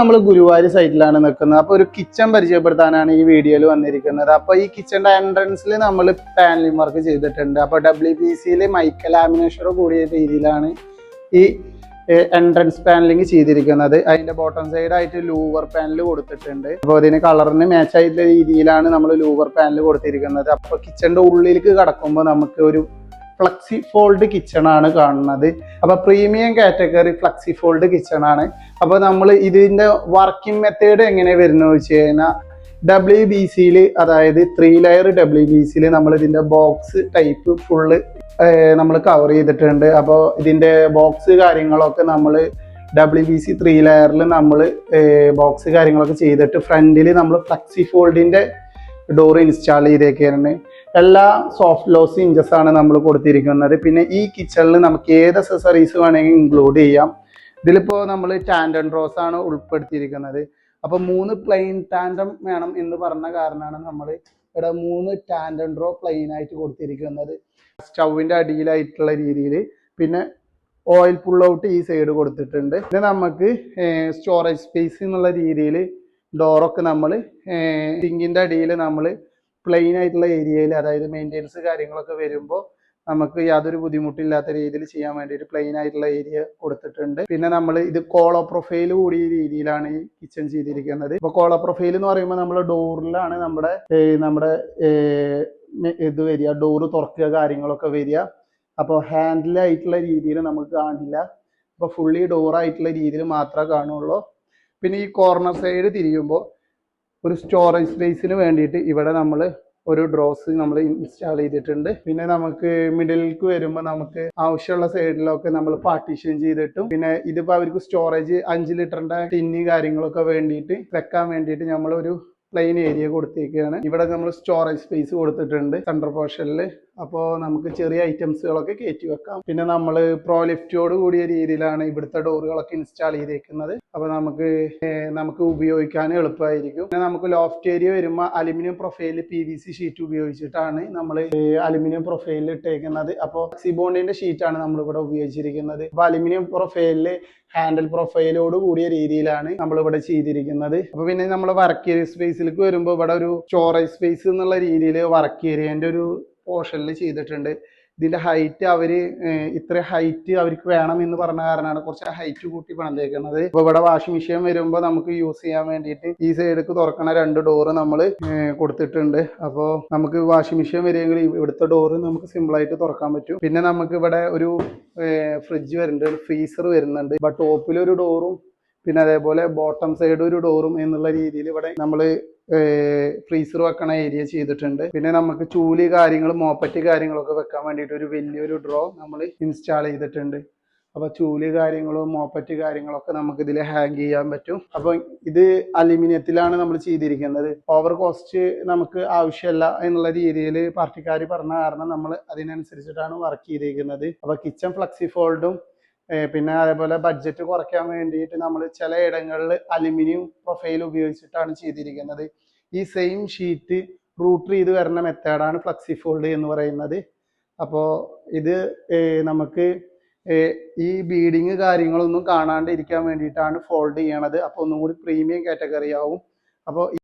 നമ്മൾ ഗുരുവായൂർ സൈറ്റിലാണ് നിൽക്കുന്നത്. അപ്പോൾ ഒരു കിച്ചൺ പരിചയപ്പെടുത്താനാണ് ഈ വീഡിയോയിൽ വന്നിരിക്കുന്നത്. അപ്പോൾ ഈ കിച്ചണിന്റെ എൻട്രൻസിൽ നമ്മൾ പാനലിംഗ് വർക്ക് ചെയ്തിട്ടുണ്ട്. അപ്പോൾ WPCയിൽ മൈക്ക ലാമിനേഷൻ കൂടിയ രീതിയിലാണ് ഈ എൻട്രൻസ് പാനലിംഗ് ചെയ്തിരിക്കുന്നത്. അതിന്റെ ബോട്ടം സൈഡ് ആയിട്ട് ലൂവർ പാനൽ കൊടുത്തിട്ടുണ്ട്. അപ്പോൾ അതിന് കളറിന് മാച്ച് ആയിട്ടുള്ള രീതിയിലാണ് നമ്മൾ ലൂവർ പാനൽ കൊടുത്തിരിക്കുന്നത്. അപ്പോൾ കിച്ചണിന്റെ ഉള്ളിലേക്ക് കടക്കുമ്പോൾ നമുക്ക് ഒരു ഫ്ലക്സി ഫോൾഡ് കിച്ചൺ ആണ് കാണുന്നത്. അപ്പൊ premium category flexi fold kitchen ആണ്. അപ്പൊ നമ്മൾ ഇതിന്റെ വർക്കിംഗ് മെത്തേഡ് എങ്ങനെ വരുന്നു വെച്ച് കഴിഞ്ഞാൽ WBCയിൽ, അതായത് 3 ലെയർ WBCയിൽ നമ്മൾ ഇതിന്റെ ബോക്സ് ടൈപ്പ് ഫുള്ള് നമ്മൾ കവർ ചെയ്തിട്ടുണ്ട്. അപ്പോൾ ഇതിന്റെ ബോക്സ് കാര്യങ്ങളൊക്കെ നമ്മൾ WBC 3 ലെയറിൽ നമ്മൾ ബോക്സ് കാര്യങ്ങളൊക്കെ ചെയ്തിട്ട് ഫ്രണ്ടിൽ നമ്മൾ ഫ്ലക്സി ഫോൾഡിന്റെ ഡോർ ഇൻസ്റ്റാൾ ചെയ്തേക്കാണ്. എല്ലാ സോഫ്റ്റ് ലോസ് ഇഞ്ചസ് ആണ് നമ്മൾ കൊടുത്തിരിക്കുന്നത്. പിന്നെ ഈ കിച്ചണിൽ നമുക്ക് ഏത് അക്സസറീസ് വേണമെങ്കിൽ ഇൻക്ലൂഡ് ചെയ്യാം. ഇതിലിപ്പോൾ നമ്മൾ ടാൻഡം ഡ്രോസ് ആണ് ഉൾപ്പെടുത്തിയിരിക്കുന്നത്. അപ്പോൾ 3 പ്ലെയിൻ ടാൻഡം വേണം എന്ന് പറഞ്ഞ കാരണമാണ് നമ്മൾ ഇവിടെ 3 ടാൻഡം ഡ്രോ പ്ലെയിൻ ആയിട്ട് കൊടുത്തിരിക്കുന്നത്. സ്റ്റൗവിൻ്റെ അടിയിലായിട്ടുള്ള രീതിയിൽ. പിന്നെ ഓയിൽ പുൾ ഔട്ട് ഈ സൈഡ് കൊടുത്തിട്ടുണ്ട്. പിന്നെ നമുക്ക് സ്റ്റോറേജ് സ്പേസ് എന്നുള്ള രീതിയിൽ ഡോറൊക്കെ നമ്മൾ സിങ്കിൻ്റെ അടിയിൽ നമ്മൾ പ്ലെയിൻ ആയിട്ടുള്ള ഏരിയയിൽ, അതായത് മെയിൻ്റെനൻസ് കാര്യങ്ങളൊക്കെ വരുമ്പോൾ നമുക്ക് യാതൊരു ബുദ്ധിമുട്ടില്ലാത്ത രീതിയിൽ ചെയ്യാൻ വേണ്ടിയിട്ട് പ്ലെയിൻ ആയിട്ടുള്ള ഏരിയ കൊടുത്തിട്ടുണ്ട്. പിന്നെ നമ്മൾ ഇത് കോളോ പ്രൊഫൈൽ കൂടിയ രീതിയിലാണ് ഈ കിച്ചൺ ചെയ്തിരിക്കുന്നത്. ഇപ്പോൾ കോളോ പ്രൊഫൈൽ എന്ന് പറയുമ്പോൾ നമ്മൾ ഡോറിലാണ് നമ്മുടെ ഇത് വരിക, ഡോറ് തുറക്കുക കാര്യങ്ങളൊക്കെ വരിക. അപ്പോൾ ഹാൻഡിലായിട്ടുള്ള രീതിയിൽ നമുക്ക് കാണില്ല. അപ്പോൾ ഫുള്ളി ഡോറായിട്ടുള്ള രീതിയിൽ മാത്രമേ കാണുള്ളൂ. പിന്നെ ഈ കോർണർ സൈഡ് തിരിയുമ്പോൾ ഒരു സ്റ്റോറേജ് സ്പേസിന് വേണ്ടിയിട്ട് ഇവിടെ നമ്മൾ ഒരു ഡ്രോസ് നമ്മൾ ഇൻസ്റ്റാൾ ചെയ്തിട്ടുണ്ട്. പിന്നെ നമുക്ക് മിഡിലേക്ക് വരുമ്പോൾ നമുക്ക് ആവശ്യമുള്ള സൈഡിലൊക്കെ നമ്മൾ പാർട്ടീഷൻ ചെയ്തിട്ടും, പിന്നെ ഇതിപ്പോൾ അവർക്ക് സ്റ്റോറേജ് 5 ലിറ്ററിന്റെ ടിന്ന് കാര്യങ്ങളൊക്കെ വേണ്ടിയിട്ട് വെക്കാൻ വേണ്ടിയിട്ട് നമ്മൾ ഒരു പ്ലെയിൻ ഏരിയ കൊടുത്തേക്കാണ്. ഇവിടെ നമ്മൾ സ്റ്റോറേജ് സ്പേസ് കൊടുത്തിട്ടുണ്ട് സെൻട്രൽ പോർഷനിൽ. അപ്പോൾ നമുക്ക് ചെറിയ ഐറ്റംസുകളൊക്കെ കയറ്റി വെക്കാം. പിന്നെ നമ്മൾ പ്രോ ലിഫ്റ്റോട് കൂടിയ രീതിയിലാണ് ഇവിടുത്തെ ഡോറുകളൊക്കെ ഇൻസ്റ്റാൾ ചെയ്തേക്കുന്നത്. അപ്പോൾ നമുക്ക് ഉപയോഗിക്കാൻ എളുപ്പമായിരിക്കും. പിന്നെ നമുക്ക് ലോഫ്റ്റ് ഏരിയ വരുമ്പോൾ അലുമിനിയം പ്രൊഫൈൽ PVC ഷീറ്റ് ഉപയോഗിച്ചിട്ടാണ് നമ്മൾ അലുമിനിയം പ്രൊഫൈലിൽ ഇട്ടേക്കുന്നത്. അപ്പോൾ സിബോണ്ടിന്റെ ഷീറ്റാണ് നമ്മൾ ഇവിടെ ഉപയോഗിച്ചിരിക്കുന്നത്. അപ്പോൾ അലുമിനിയം പ്രൊഫൈലിൽ ഹാൻഡിൽ പ്രൊഫൈലോട് കൂടിയ രീതിയിലാണ് നമ്മൾ ഇവിടെ ചെയ്തിരിക്കുന്നത്. അപ്പൊ പിന്നെ നമ്മൾ വർക്ക് ഏരിയ സ്പേസിലേക്ക് വരുമ്പോൾ ഇവിടെ ഒരു സ്റ്റോറേജ് സ്പേസ് എന്നുള്ള രീതിയിൽ വർക്ക് ഏരിയന്റെ ഒരു പോർഷനിൽ ചെയ്തിട്ടുണ്ട്. ഇതിന്റെ ഹൈറ്റ് ഇത്ര ഹൈറ്റ് അവർക്ക് വേണം എന്ന് പറഞ്ഞ കാരണമാണ് കുറച്ച് ഹൈറ്റ് കൂട്ടി പണിതേക്കുന്നത്. അപ്പൊ ഇവിടെ വാഷിംഗ് മെഷീൻ വരുമ്പോൾ നമുക്ക് യൂസ് ചെയ്യാൻ വേണ്ടിയിട്ട് ഈ സൈഡിലേക്ക് തുറക്കണ 2 ഡോറ് നമ്മൾ കൊടുത്തിട്ടുണ്ട്. അപ്പോൾ നമുക്ക് വാഷിംഗ് മെഷീൻ വരികയെങ്കിൽ ഇവിടുത്തെ ഡോറ് നമുക്ക് സിമ്പിൾ ആയിട്ട് തുറക്കാൻ പറ്റും. പിന്നെ നമുക്ക് ഇവിടെ ഒരു ഫ്രിഡ്ജ് വരുന്നുണ്ട്, ഒരു ഫ്രീസർ വരുന്നുണ്ട്. അപ്പൊ ടോപ്പിലൊരു ഡോറും പിന്നെ അതേപോലെ ബോട്ടം സൈഡ് ഒരു ഡോറും എന്നുള്ള രീതിയിൽ ഇവിടെ നമ്മൾ ഫ്രീസർ വെക്കണ ഏരിയ ചെയ്തിട്ടുണ്ട്. പിന്നെ നമുക്ക് ചൂല് കാര്യങ്ങളും മോപ്പറ്റ് കാര്യങ്ങളൊക്കെ വെക്കാൻ വേണ്ടിയിട്ട് ഒരു വലിയൊരു ഡ്രോ നമ്മൾ ഇൻസ്റ്റാൾ ചെയ്തിട്ടുണ്ട്. അപ്പൊ ചൂല് കാര്യങ്ങളും മോപ്പറ്റ് കാര്യങ്ങളൊക്കെ നമുക്ക് ഇതിൽ ഹാങ് ചെയ്യാൻ പറ്റും. അപ്പൊ ഇത് അലുമിനിയത്തിലാണ് നമ്മൾ ചെയ്തിരിക്കുന്നത്. ഓവർ കോസ്റ്റ് നമുക്ക് ആവശ്യമില്ല എന്നുള്ള രീതിയിൽ പാർട്ടിക്കാർ പറഞ്ഞ കാരണം നമ്മൾ അതിനനുസരിച്ചിട്ടാണ് വർക്ക് ചെയ്തിരിക്കുന്നത്. അപ്പൊ കിച്ചൺ ഫ്ലക്സി ഫോൾഡും പിന്നെ അതേപോലെ ബഡ്ജറ്റ് കുറയ്ക്കാൻ വേണ്ടിയിട്ട് നമ്മൾ ചില ഇടങ്ങളിൽ അലുമിനിയം പ്രൊഫൈൽ ഉപയോഗിച്ചിട്ടാണ് ചെയ്തിരിക്കുന്നത്. ഈ സെയിം ഷീറ്റ് റൂട്ടർ ചെയ്ത് വരുന്ന മെത്തേഡാണ് ഫ്ലക്സി ഫോൾഡ് എന്ന് പറയുന്നത്. അപ്പോൾ ഇത് നമുക്ക് ഈ ബീഡിങ് കാര്യങ്ങളൊന്നും കാണാണ്ട് ഇരിക്കാൻ വേണ്ടിയിട്ടാണ് ഫോൾഡ് ചെയ്യണത്. അപ്പോൾ ഒന്നും കൂടി പ്രീമിയം കാറ്റഗറി ആവും. അപ്പോൾ